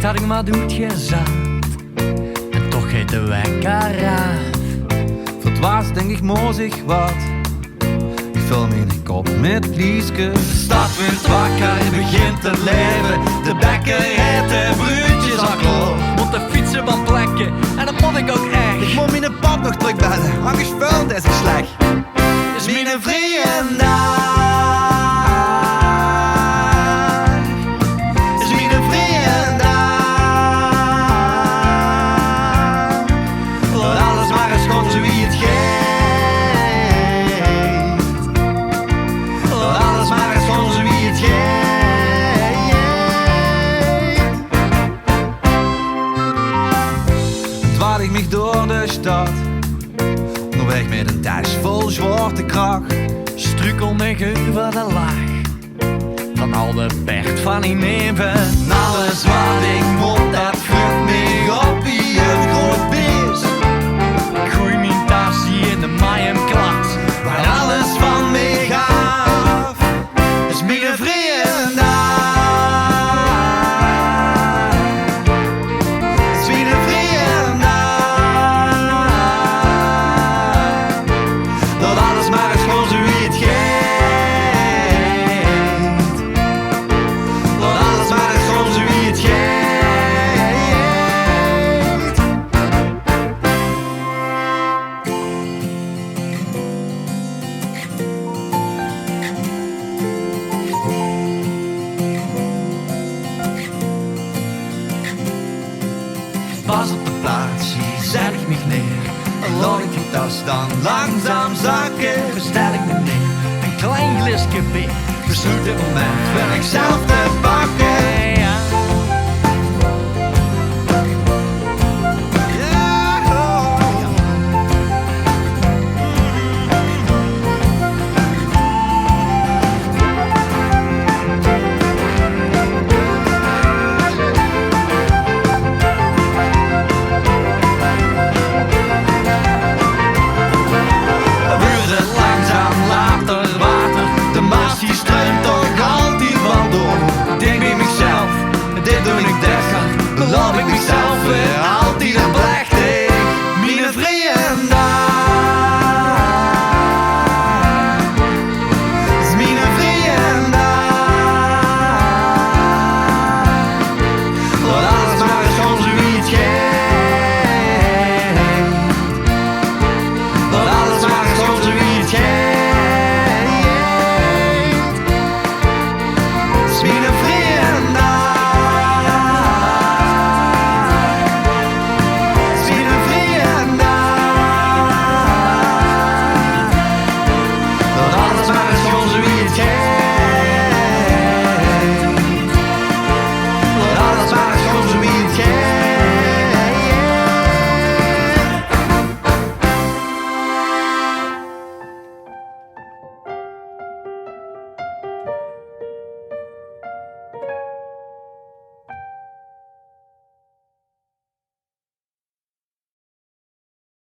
had ik maar doet gezet. En toch heet de wekker af. Verdwaasd denk ik mozig wat. Ik vul me in de kop met Lieske. De stad wordt wakker, begint te leven. De bekkerij, de bruutjes al klaar. Moet de fietsen wat plekken en dat moet ik ook echt. Ik moet mijn pad nog terugbellen, hang is vuil, dat is slecht. Is mijn vriendendag. Is mijn vriendendag. Laat alles maar eens gewoon zo wie het geeft. Laat alles maar eens gewoon zo wie het geeft. Dwaal ik mich door de stad. Onderweg met een tas vol zwarte kracht. Struikel me over de laag van al de pert van die neven. Alles wat ik moet, dat vlucht me op wie een groot beest. Ik gooi mijn tasje in de Mayhem-klas. Waar alles van me gaf, is mijn vriendendag. Is mijn vriendendag. Dat alles maar eens gewoon zo wie het geeft. Dat alles maar eens gewoon zo wie het geeft. Pas op de plaats, hier zet ik mich neer. En laat ik die tas dan langzaam zakken. Stel ik me neer, een klein glisje bier. Besluit dit moment ben ik zelf te pakken. Ja. Ja, oh, ja. Buurt het langzaam, later water. De Maas die stroomt toch altijd wel door. Ik denk bij mezelf, dit doe ik 30. Beloof ik mezelf weer aan.